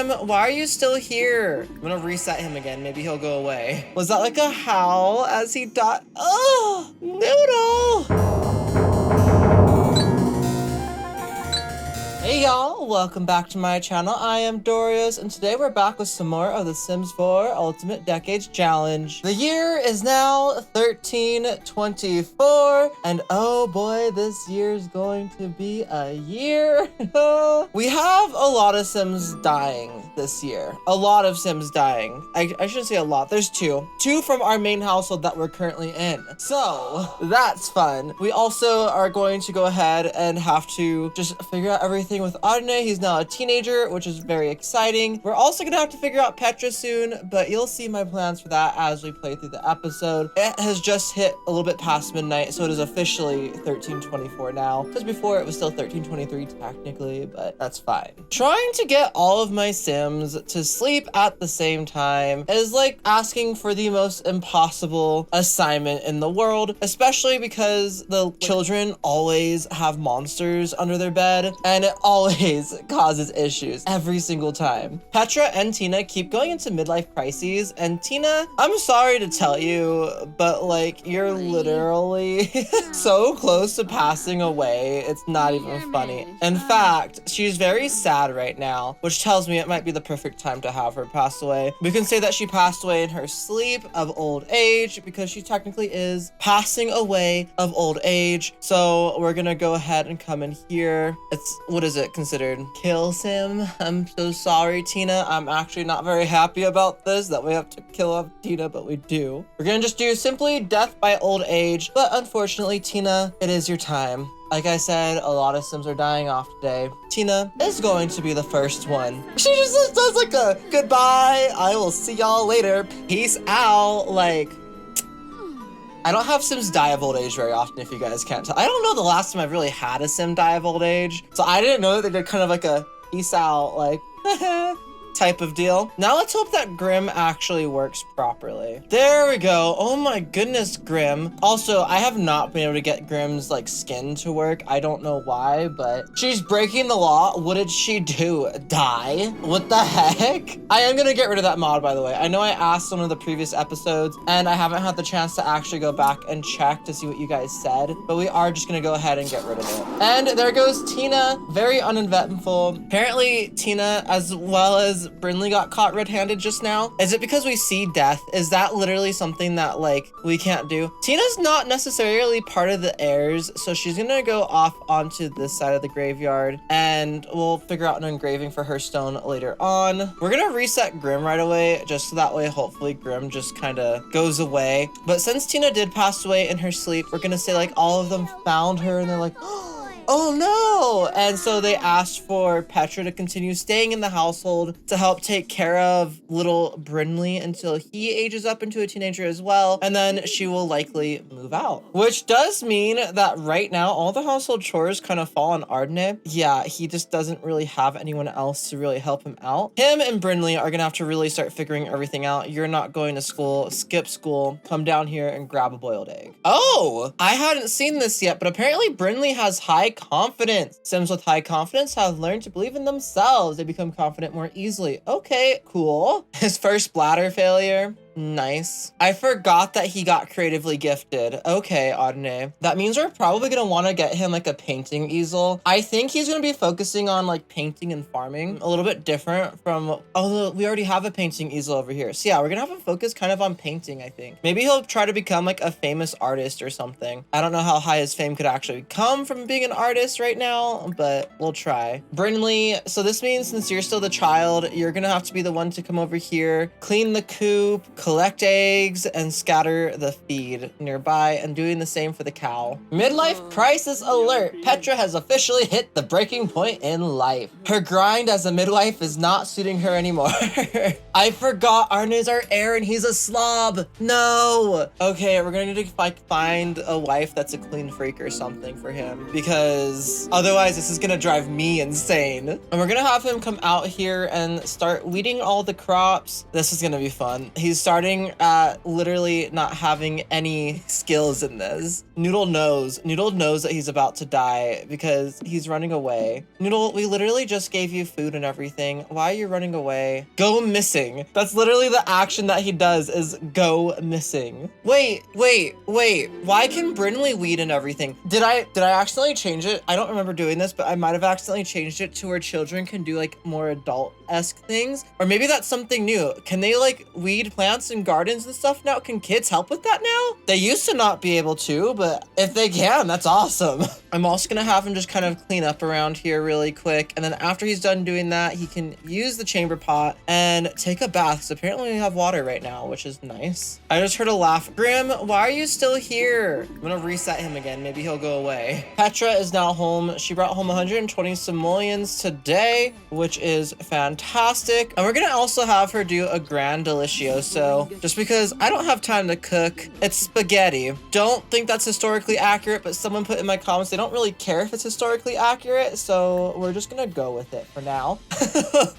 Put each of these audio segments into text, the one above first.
Grim, why are you still here? I'm gonna reset him again. Maybe he'll go away. Was that like a howl as he died? Oh, Noodle! Hey y'all, welcome back to my channel. I am Dorios, and today we're back with some more of the Sims 4 Ultimate Decades Challenge. The year is now 1324, and oh boy, this year is going to be a year. We have a lot of Sims dying this year. A lot of Sims dying. I shouldn't say a lot, there's two. Two from our main household that we're currently in. So, that's fun. We also are going to go ahead and have to just figure out everything with Arne. He's now a teenager, which is very exciting. We're also gonna have to figure out Petra soon, but you'll see my plans for that as we play through the episode. It has just hit a little bit past midnight, so it is officially 1324 now, because before it was still 1323 technically, but that's fine. Trying to get all of my Sims to sleep at the same time is like asking for the most impossible assignment in the world, especially because the children always have monsters under their bed, and it always causes issues every single time. Petra and Tina keep going into midlife crises, and Tina, I'm sorry to tell you, but like you're literally so close to passing away. It's not even funny. In fact, she's very sad right now, which tells me it might be the perfect time to have her pass away. We can say that she passed away in her sleep of old age because she technically is passing away of old age. So we're gonna go ahead and come in here. What is it considered? Kill Sim? I'm so sorry, Tina. I'm actually not very happy about this, that we have to kill off Tina, but we do. We're gonna just do simply death by old age, but unfortunately, Tina, it is your time. Like I said, a lot of Sims are dying off today. Tina is going to be the first one. She just does like a goodbye, I will see y'all later, peace out, like, I don't have Sims die of old age very often, if you guys can't tell. I don't know the last time I've really had a Sim die of old age. So I didn't know that they did kind of like a peace out, like, type of deal. Now let's hope that Grim actually works properly. There we go. Oh my goodness, Grim. Also, I have not been able to get Grim's like skin to work. I don't know why, but she's breaking the law. What did she do? Die? What the heck? I am gonna get rid of that mod, by the way. I know I asked one of the previous episodes and I haven't had the chance to actually go back and check to see what you guys said, but we are just gonna go ahead and get rid of it. And there goes Tina. Very uneventful. Apparently, Tina, as well as Brinley, got caught red-handed just now. Is it because we see death? Is that literally something that like we can't do? Tina's not necessarily part of the heirs, so she's gonna go off onto this side of the graveyard and we'll figure out an engraving for her stone later on. We're gonna reset Grim right away, just so that way hopefully Grim just kind of goes away. But since Tina did pass away in her sleep, we're gonna say like all of them found her and they're like, oh no! And so they asked for Petra to continue staying in the household to help take care of little Brinley until he ages up into a teenager as well, and then she will likely move out. Which does mean that right now, all the household chores kind of fall on Arne. Yeah, he just doesn't really have anyone else to really help him out. Him and Brinley are gonna have to really start figuring everything out. You're not going to school, skip school, come down here and grab a boiled egg. Oh, I hadn't seen this yet, but apparently Brinley has high confidence. Sims with high confidence have learned to believe in themselves. They become confident more easily. Okay, cool. His first bladder failure. Nice. I forgot that he got creatively gifted. Okay, Arne. That means we're probably gonna want to get him like a painting easel. I think he's gonna be focusing on like painting and farming. A little bit different from, although we already have a painting easel over here. So yeah, we're gonna have him focus kind of on painting, I think. Maybe he'll try to become like a famous artist or something. I don't know how high his fame could actually come from being an artist right now, but we'll try. Brinley, so this means since you're still the child, you're gonna have to be the one to come over here, clean the coop, collect eggs, and scatter the feed nearby, and doing the same for the cow. Midlife crisis alert! Petra has officially hit the breaking point in life. Her grind as a midwife is not suiting her anymore. I forgot Arne's our heir and he's a slob. No! Okay, we're gonna need to like find a wife that's a clean freak or something for him, because otherwise this is gonna drive me insane. And we're gonna have him come out here and start weeding all the crops. This is gonna be fun. He's starting starting at literally not having any skills in this. Noodle knows that he's about to die because he's running away. Noodle, we literally just gave you food and everything. Why are you running away? Go missing. That's literally the action that he does, is go missing. Wait. Why can Brinley weed and everything? Did I accidentally change it? I don't remember doing this, but I might have accidentally changed it to where children can do like more adult-esque things. Or maybe that's something new. Can they like weed plants and gardens and stuff now? Can kids help with that now? They used to not be able to, but if they can, that's awesome. I'm also gonna have him just kind of clean up around here really quick. And then after he's done doing that, he can use the chamber pot and take a bath. Because apparently we have water right now, which is nice. I just heard a laugh. Grim, why are you still here? I'm gonna reset him again. Maybe he'll go away. Petra is now home. She brought home 120 simoleons today, which is fantastic. And we're gonna also have her do a grand delicioso, just because I don't have time to cook. It's spaghetti. Don't think that's historically accurate, but someone put in my comments they don't really care if it's historically accurate, so we're just gonna go with it for now.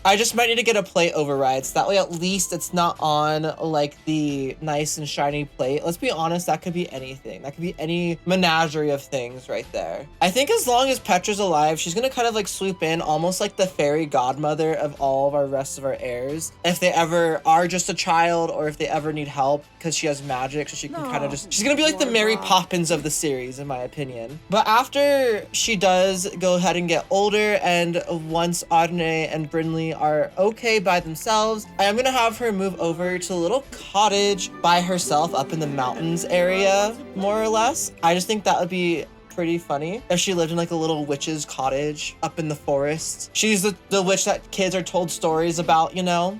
I just might need to get a plate override, so that way at least it's not on like the nice and shiny plate. Let's be honest, that could be anything. That could be any menagerie of things right there. I think as long as Petra's alive, she's gonna kind of like swoop in almost like the fairy godmother of all of our rest of our heirs. If they ever are just a child or if they ever need help, because she has magic, so she can kind of just, she's gonna be like the Mary Poppins of the series, in my opinion. But after she does go ahead and get older, and once Arne and Brinley are okay by themselves, I am gonna have her move over to a little cottage by herself up in the mountains area, more or less. I just think that would be pretty funny if she lived in like a little witch's cottage up in the forest. She's the witch that kids are told stories about, you know.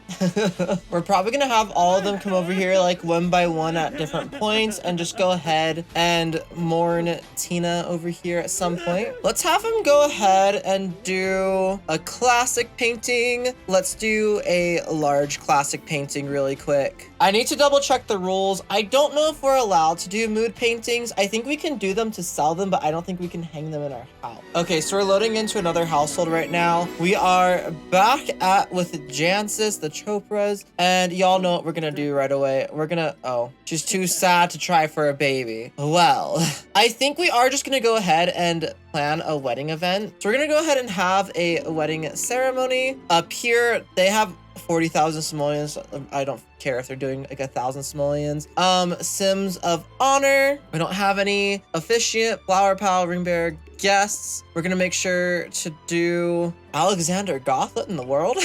We're probably gonna have all of them come over here like one by one at different points and just go ahead and mourn Tina over here at some point. Let's have him go ahead and do a classic painting. Let's do a large classic painting really quick. I need to double check the rules. I don't know if we're allowed to do mood paintings. I think we can do them to sell them, but I don't think we can hang them in our house. Okay, so we're loading into another household right now. We are back with Jancis, the Chopras, and y'all know what we're gonna do right away. We're gonna, oh, she's too sad to try for a baby. Well, I think we are just gonna go ahead and plan a wedding event. So we're gonna go ahead and have a wedding ceremony. Up here, they have 40,000 simoleons. I don't care if they're doing like 1,000 simoleons. Sims of honor. We don't have any officiant, flower pal, ring bearer, guests. We're gonna make sure to do Alexander Goth. What in the world?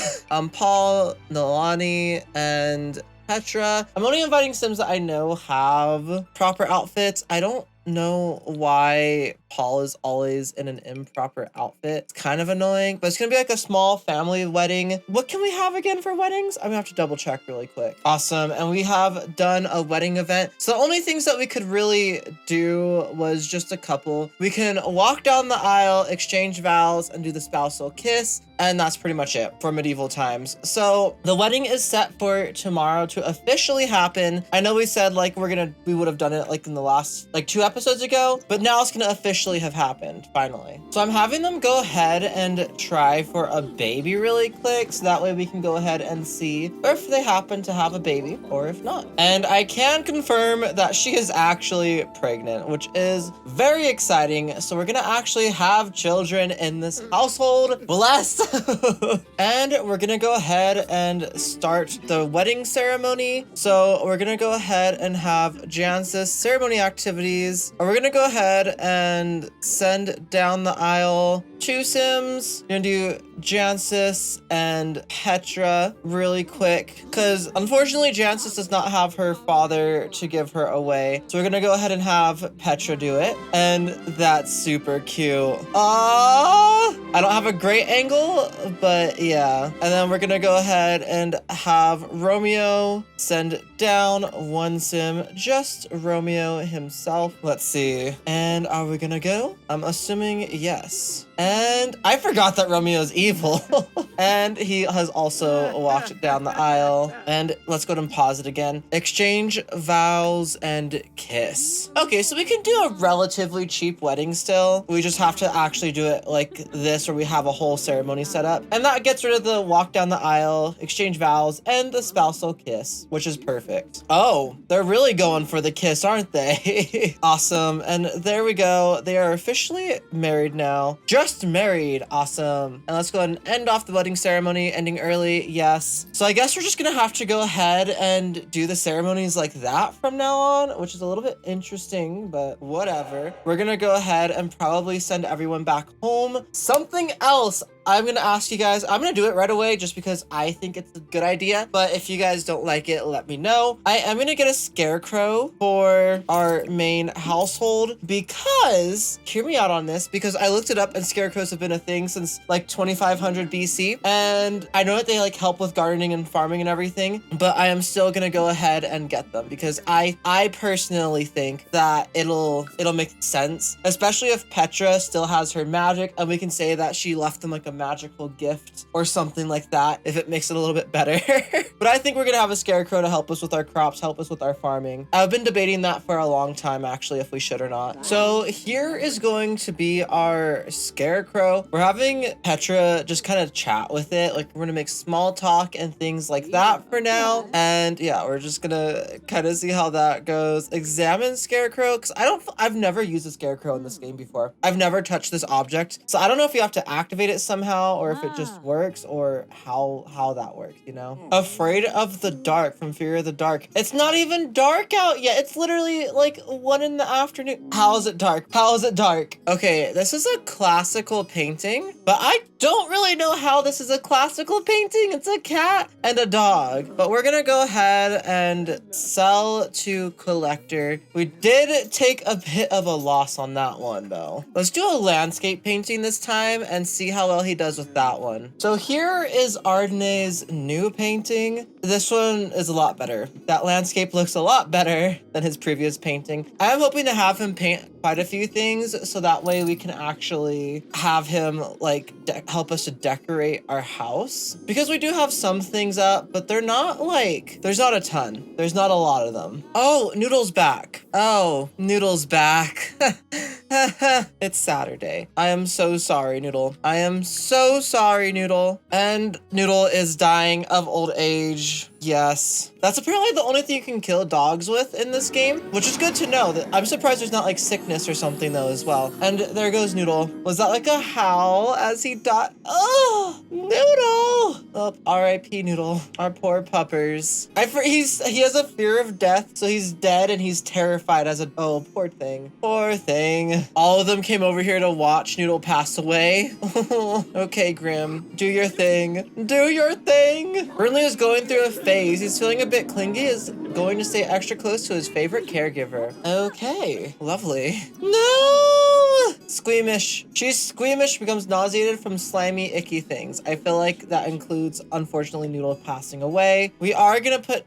Paul, Nalani, and Petra. I'm only inviting Sims that I know have proper outfits. I don't know why Paul is always in an improper outfit. It's kind of annoying, but it's gonna be like a small family wedding. What can we have again for weddings? I'm gonna have to double check really quick. Awesome, and we have done a wedding event. So the only things that we could really do was just a couple. We can walk down the aisle, exchange vows, and do the spousal kiss. And that's pretty much it for medieval times. So the wedding is set for tomorrow to officially happen. I know we said like we would have done it like in the last like 2 episodes ago, but now it's gonna officially have happened finally. So I'm having them go ahead and try for a baby really quick, so that way we can go ahead and see if they happen to have a baby or if not. And I can confirm that she is actually pregnant, which is very exciting. So we're gonna actually have children in this household. Blessed. And we're gonna go ahead and start the wedding ceremony. So we're gonna go ahead and have Jancis ceremony activities. We're gonna go ahead and send down the aisle 2 Sims. We're gonna do Jancis and Petra really quick, because unfortunately Jancis does not have her father to give her away. So we're gonna go ahead and have Petra do it. And that's super cute. I don't have a great angle, but yeah. And then we're gonna go ahead and have Romeo send down 1 Sim, just Romeo himself. Let's see. And are we gonna go? I'm assuming yes. And I forgot that Romeo's evil. And he has also walked down the aisle. And let's go ahead and pause it again. Exchange vows and kiss. Okay, so we can do a relatively cheap wedding still. We just have to actually do it like this, where we have a whole ceremony set up. And that gets rid of the walk down the aisle, exchange vows, and the spousal kiss, which is perfect. Oh, they're really going for the kiss, aren't they? Awesome. And there we go. They are officially married now. Just married. Awesome. And let's go ahead and end off the wedding ceremony, ending early. Yes. So I guess we're just gonna have to go ahead and do the ceremonies like that from now on, which is a little bit interesting, but whatever. We're gonna go ahead and probably send everyone back home. Something else I'm gonna ask you guys, I'm gonna do it right away just because I think it's a good idea. But if you guys don't like it, let me know. I am gonna get a scarecrow for our main household because, hear me out on this, because I looked it up and scarecrows have been a thing since like 2500 BC. And I know that they like help with gardening and farming and everything, but I am still gonna go ahead and get them because I personally think that it'll make sense, especially if Petra still has her magic and we can say that she left them like a magical gift or something like that, if it makes it a little bit better. But I think we're gonna have a scarecrow to help us with our crops, help us with our farming. I've been debating that for a long time, actually, if we should or not. So here is going to be our scarecrow. We're having Petra just kind of chat with it. Like, we're gonna make small talk and things like that for now. And yeah, we're just gonna kind of see how that goes. Examine scarecrow, because I've never used a scarecrow in this game before. I've never touched this object. So I don't know if you have to activate it somehow or if it just works or how that works, you know? Afraid of the dark, from Fear of the Dark. It's not even dark out yet. It's literally like 1 in the afternoon. How is it dark? How is it dark? Okay, this is a classical painting, but I don't really know how this is a classical painting. It's a cat and a dog, but we're gonna go ahead and sell to collector. We did take a bit of a loss on that one though. Let's do a landscape painting this time and see how well he does with that one. So here is Arne's new painting. This one is a lot better. That landscape looks a lot better than his previous painting. I am hoping to have him paint quite a few things so that way we can actually have him like help us to decorate our house, because we do have some things up, but they're not like, there's not a ton. There's not a lot of them. Oh, Noodle's back. Oh, Noodle's back. It's Saturday. I am so sorry, Noodle. I am so sorry, Noodle. And Noodle is dying of old age. Yes. That's apparently the only thing you can kill dogs with in this game, which is good to know. That I'm surprised there's not like sickness or something though as well. And there goes Noodle. Was that like a howl as he died? Oh, Noodle. Oh, R.I.P. Noodle. Our poor puppers. He has a fear of death, so he's dead and he's terrified as a, oh, poor thing. Poor thing. All of them came over here to watch Noodle pass away. Okay, Grim. Do your thing. Do your thing. Burnley is going through a phase. He's feeling a bit clingy, is going to stay extra close to his favorite caregiver. Okay, lovely. No! Squeamish. She's squeamish, becomes nauseated from slimy, icky things. I feel like that includes, unfortunately, Noodle passing away. We are gonna put,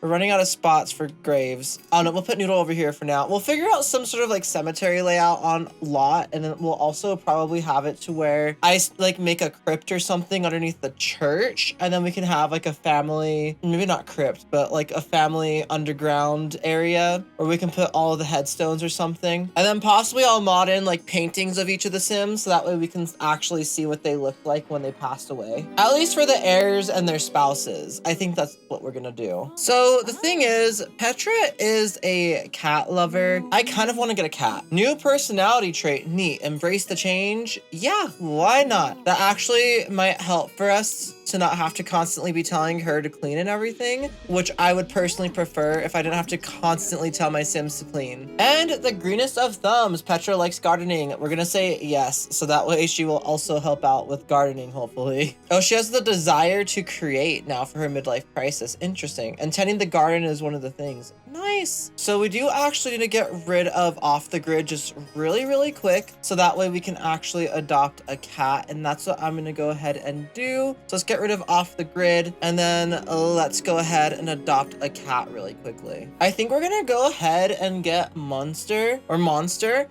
we're running out of spots for graves. Oh no, we'll put Noodle over here for now. We'll figure out some sort of like cemetery layout on lot, and then we'll also probably have it to where I like make a crypt or something underneath the church, and then we can have like a family, maybe not crypt, but like a family underground area where we can put all of the headstones or something. And then possibly I'll mod in like paintings of each of the Sims so that way we can actually see what they look like when they passed away. At least for the heirs and their spouses. I think that's what we're gonna do. So the thing is, Petra is a cat lover. I kind of want to get a cat. New personality trait, neat. Embrace the change. Yeah, why not? That actually might help for us to not have to constantly be telling her to clean and everything, which I would personally prefer if I didn't have to constantly tell my Sims to clean. And the greenest of thumbs, Petra likes gardening. We're gonna say yes, so that way she will also help out with gardening, hopefully. Oh, she has the desire to create now for her midlife crisis. Interesting. And tending the garden is one of the things. Nice. So we do actually need to get rid of off the grid just really quick, so that way we can actually adopt a cat, and that's what I'm gonna go ahead and do. So let's get get rid of off the grid, and then let's go ahead and adopt a cat really quickly. I think we're gonna go ahead and get Monster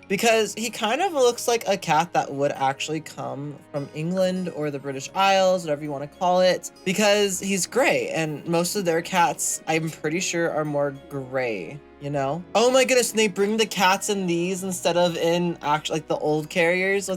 because he kind of looks like a cat that would actually come from England or the British Isles, whatever you want to call it, because he's gray, and most of their cats, I'm pretty sure, are more gray. You know? Oh my goodness, and they bring the cats in these instead of in actually like the old carriers.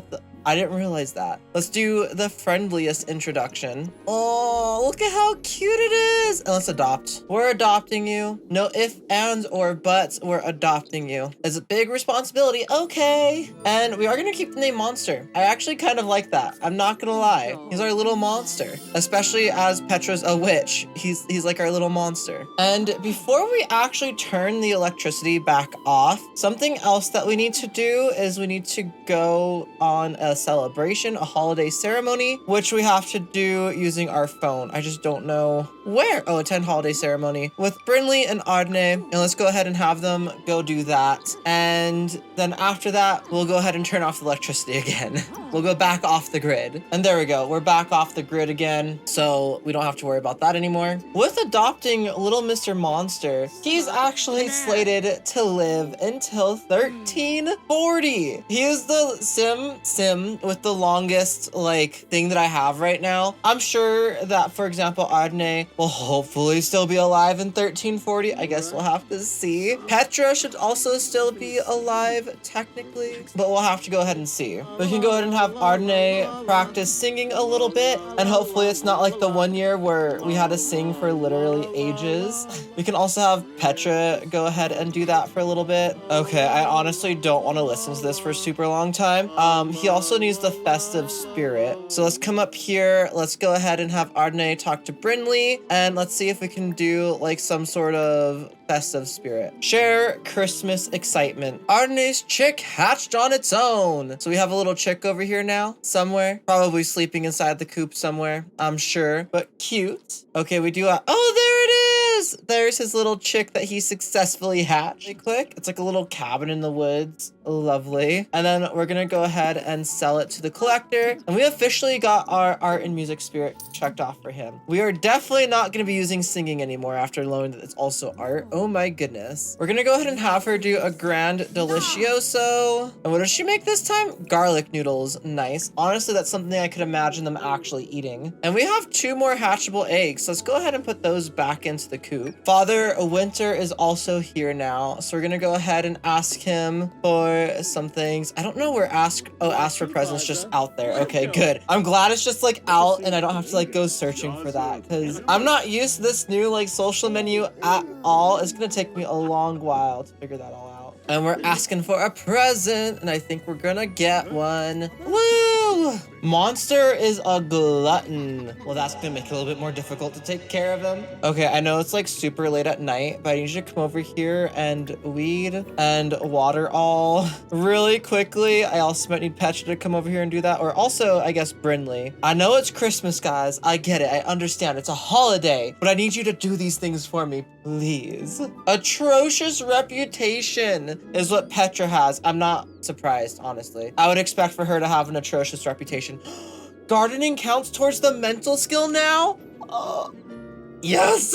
I didn't realize that. Let's do the friendliest introduction. Oh, look at how cute it is. And let's adopt. We're adopting you. No ifs, ands, or buts. We're adopting you. It's a big responsibility. Okay. And we are going to keep the name Monster. I actually kind of like that. I'm not going to lie. He's our little monster. Especially as Petra's a witch. He's like our little monster. And before we actually turn the electricity back off, something else that we need to do is we need to go on a celebration, a holiday ceremony, which we have to do using our phone. I just don't know where. Oh, attend holiday ceremony with Brinley and Arne, and let's go ahead and have them go do that. And then after that, we'll go ahead and turn off the electricity again. We'll go back off the grid. And there we go. We're back off the grid again, so we don't have to worry about that anymore. With adopting little Mr. Monster, he's actually slated to live until 1340. He is the sim with the longest like thing that I have right now. I'm sure that, for example, Arne will hopefully still be alive in 1340. I guess we'll have to see. Petra should also still be alive technically, but we'll have to go ahead and see. We can go ahead and have Arne practice singing a little bit, and hopefully it's not like the one year where we had to sing for literally ages. We can also have Petra go ahead and do that for a little bit. Okay, I honestly don't want to listen to this for a super long time. He also needs the festive spirit. So let's come up here. Let's go ahead and have Arne talk to Brinley, and let's see if we can do like some sort of festive spirit. Share Christmas excitement. Arne's chick hatched on its own. So we have a little chick over here now, somewhere. Probably sleeping inside the coop somewhere, I'm sure, but cute. Okay, we do have, oh, there it is! There's his little chick that he successfully hatched. Really quick. It's like a little cabin in the woods. Lovely. And then we're gonna go ahead and sell it to the collector. And we officially got our art and music spirit checked off for him. We are definitely not gonna be using singing anymore after learning that it's also art. Oh my goodness. We're gonna go ahead and have her do a grand delicioso. And what does she make this time? Garlic noodles. Nice. Honestly, that's something I could imagine them actually eating. And we have 2 more hatchable eggs. So let's go ahead and put those back into the coop. Father Winter is also here now. So we're gonna go ahead and ask him for some things. I don't know where ask for presents just out there. Okay, good. I'm glad it's just like out and I don't have to like go searching for that, because I'm not used to this new like social menu at all. It's gonna take me a long while to figure that all out. And we're asking for a present, and I think we're gonna get one. Woo! Monster is a glutton. Well, that's gonna make it a little bit more difficult to take care of him. Okay, I know it's like super late at night, but I need you to come over here and weed and water all really quickly. I also might need Petra to come over here and do that, or also, I guess, Brinley. I know it's Christmas, guys. I get it. I understand. It's a holiday, but I need you to do these things for me, please. Atrocious reputation is what Petra has. I'm not surprised, honestly. I would expect for her to have an atrocious reputation. Gardening counts towards the mental skill now? Yes!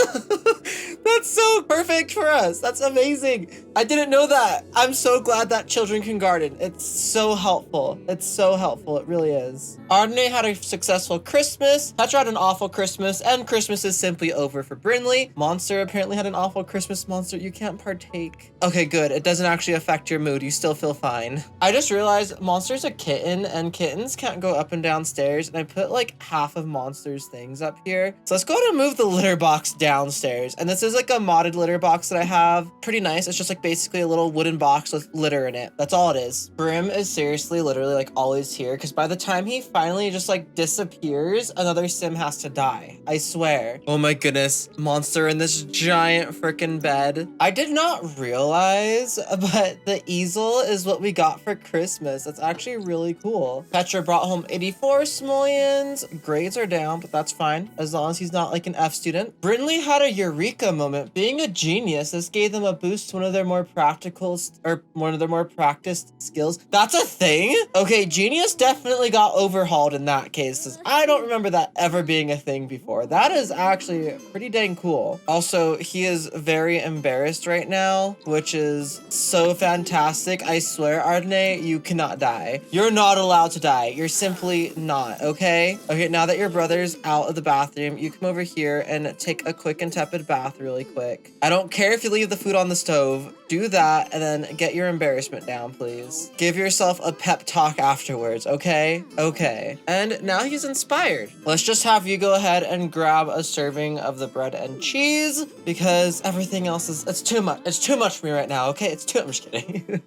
That's so perfect for us. That's amazing. I didn't know that. I'm so glad that children can garden. It's so helpful. It's so helpful. It really is. Arne had a successful Christmas. Petra had an awful Christmas, and Christmas is simply over for Brinley. Monster apparently had an awful Christmas. Monster, you can't partake. Okay, good. It doesn't actually affect your mood. You still feel fine. I just realized Monster's a kitten, and kittens can't go up and down stairs, and I put like half of Monster's things up here. So let's go ahead and move the litter box downstairs. And this is like a modded litter box that I have. Pretty nice. It's just like basically a little wooden box with litter in it. That's all it is. Brim is seriously literally like always here, because by the time he finally just like disappears, another sim has to die. I swear. Oh my goodness. Monster in this giant freaking bed. I did not realize, but the easel is what we got for Christmas. That's actually really cool. Petra brought home 84 simoleons. Grades are down, but that's fine as long as he's not like an F student. Brinley had a eureka moment. Being a genius, this gave them a boost to one of their more practical or one of their more practiced skills. That's a thing? Okay, genius definitely got overhauled in that case, 'cause I don't remember that ever being a thing before. That is actually pretty dang cool. Also, he is very embarrassed right now, which is so fantastic. I swear, Arne, you cannot die. You're not allowed to die. You're simply not, okay? Okay, now that your brother's out of the bathroom, you come over here and take a quick and tepid bath really quick. I don't care if you leave the food on the stove. Do that and then get your embarrassment down, please. Give yourself a pep talk afterwards, okay? Okay. And now he's inspired. Let's just have you go ahead and grab a serving of the bread and cheese because everything else is, it's too much. It's too much for me right now, okay? I'm just kidding.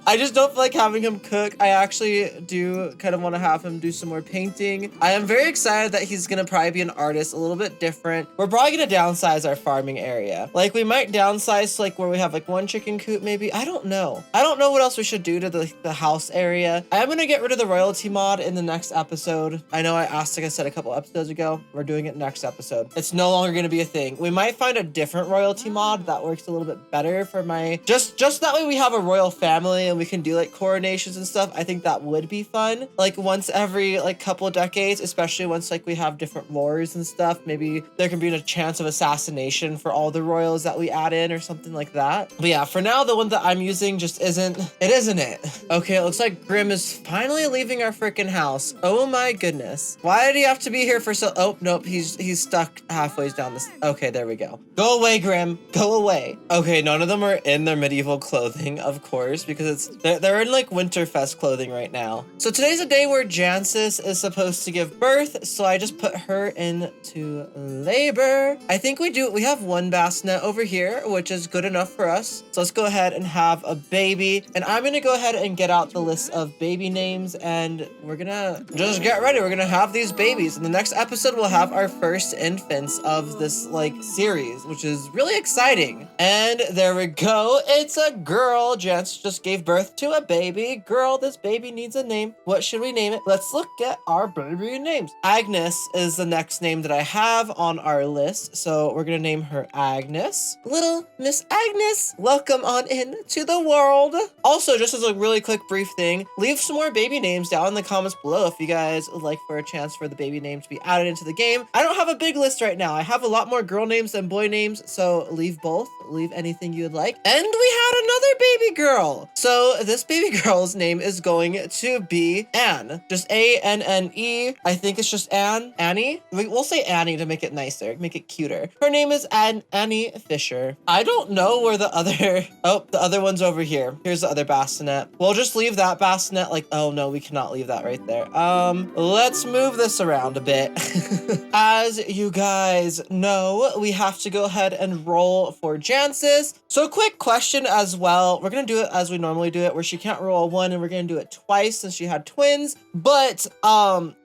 I just don't feel like having him cook. I actually do kind of want to have him do some more painting. I am very excited that he's gonna probably be an artist, a little bit different. We're probably gonna downsize our farming area. Like we might downsize to like where we have like one chicken coop maybe. I don't know. I don't know what else we should do to the house area. I am gonna get rid of the royalty mod in the next episode. I know I asked, like I said a couple episodes ago. We're doing it next episode. It's no longer gonna be a thing. We might find a different royalty mod that works a little bit better for my, just that way we have a royal family and we can do like coronations and stuff. I think that would be fun. Like once every like couple of decades, especially once like we have different wars and stuff, maybe there can be a chance of assassination for all the royals that we add in or something like that. But yeah, for now, the one that I'm using just isn't it. Okay, it looks like Grim is finally leaving our freaking house. Oh my goodness. Why did he have to be here for so, oh, nope, he's stuck halfway down this. Okay, there we go. Go away, Grim, go away. Okay, none of them are in their medieval clothing, of course, because they're in like Winterfest clothing right now. So today's a day where Jancis is supposed to give birth, so I just put her into labor. I think we have one bassinet over here, which is good enough for us. So let's go ahead and have a baby. And I'm gonna go ahead and get out the list of baby names and we're gonna just get ready. We're gonna have these babies. In the next episode, we'll have our first infants of this like series, which is really exciting. And there we go. It's a girl. Jance just gave birth to a baby. Girl, this baby needs a name. What should we name it? Let's look at our baby names. Agnes is the next name that I have on our list. So we're gonna name her Agnes. Little Miss Agnes, welcome on in to the world. Also, just as a really quick brief thing, leave some more baby names down in the comments below if you guys would like for a chance for the baby name to be added into the game. I don't have a big list right now. I have a lot more girl names than boy names, so leave both. Leave anything you'd like. And we had another baby girl. So this baby girl's name is going to be Anne. Just A-N-N-E. I think it's just Anne. Annie? We'll say Annie to make it nicer, make it cuter. Her name is Annie Fisher. I don't know where the other one's over here. Here's the other bassinet. We'll just leave that bassinet like, oh no, we cannot leave that right there. Let's move this around a bit. As you guys know, we have to go ahead and roll for Jancis. So quick question as well. We're gonna do it as we normally do it, where she can't roll a 1 and we're gonna do it twice since she had twins. But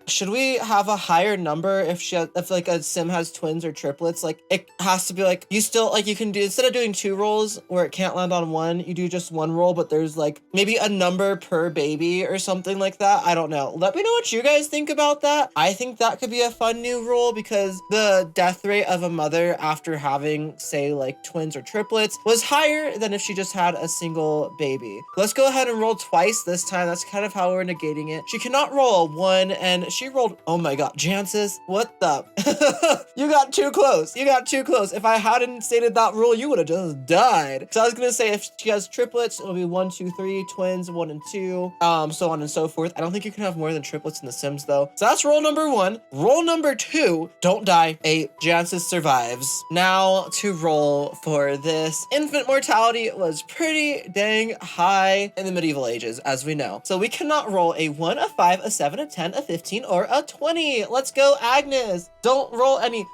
should we have a higher number if like a sim has twins or triplets? Like it has to be like, you still like, you can do, instead of doing 2 rolls where it can't land on 1, you do just 1 roll, but there's like maybe a number per baby or something like that. I don't know. Let me know what you guys think about that. I think that could be a fun new rule because the death rate of a mother after having, say, like twins or triplets was higher than if she just had a single baby. Let's go ahead and roll twice this time. That's kind of how we're negating it. She cannot roll a 1 and she rolled, oh my god, Jancis, what the? You got too close. You got too close. If I hadn't stated that rule, you would have just died. So I was gonna say if she has triplets, it'll be 1, 2, 3, twins, 1 and 2, so on and so forth. I don't think you can have more than triplets in The Sims though. So that's roll number 1. Roll number 2, don't die. 8, Jancis survives. Now to roll for this. Infant mortality was pretty dang high in the medieval ages, as we know. So we cannot roll a 1, a 5, a 7, a 10, a 15, or a 20. Let's go, Agnes. Don't roll any.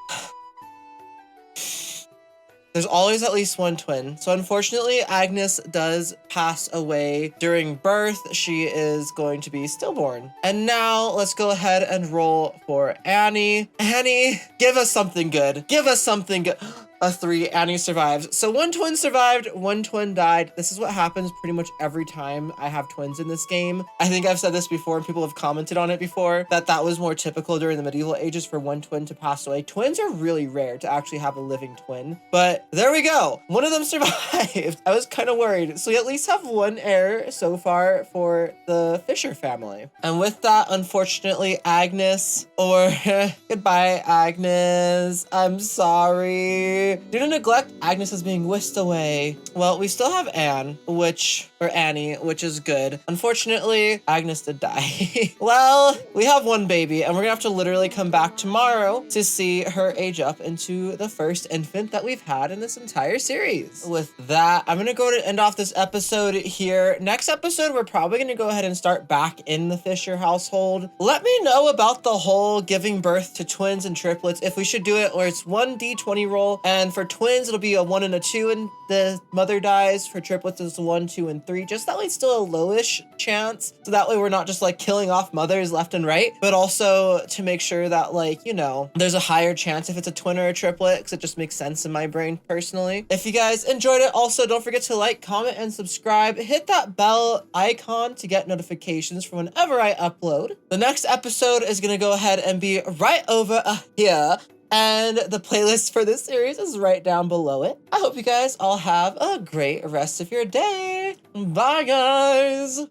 There's always at least 1 twin. So unfortunately, Agnes does pass away during birth. She is going to be stillborn. And now let's go ahead and roll for Annie. Annie, give us something good. Give us something good. a 3, Annie survives. So 1 twin survived, 1 twin died. This is what happens pretty much every time I have twins in this game. I think I've said this before and people have commented on it before, that was more typical during the medieval ages for 1 twin to pass away. Twins are really rare to actually have a living twin, but there we go. 1 of them survived. I was kind of worried. So we at least have 1 heir so far for the Fisher family. And with that, unfortunately, Agnes, or goodbye, Agnes. I'm sorry. Due to neglect, Agnes is being whisked away. Well, we still have Annie, which is good. Unfortunately, Agnes did die. Well, we have 1 baby, and we're gonna have to literally come back tomorrow to see her age up into the first infant that we've had in this entire series. With that, I'm gonna go to end off this episode here. Next episode, we're probably gonna go ahead and start back in the Fisher household. Let me know about the whole giving birth to twins and triplets, if we should do it, or it's 1 D20 roll, and for twins, it'll be a 1 and a 2 and the mother dies. For triplets, it's 1, 2, and 3. Just that way it's still a lowish chance, so that way we're not just like killing off mothers left and right, but also to make sure that, like, you know, there's a higher chance if it's a twin or a triplet, because it just makes sense in my brain personally. If you guys enjoyed it, also don't forget to like, comment, and subscribe. Hit that bell icon to get notifications for whenever I upload. The next episode is gonna go ahead and be right over here, and the playlist for this series is right down below it. I hope you guys all have a great rest of your day. Bye, guys.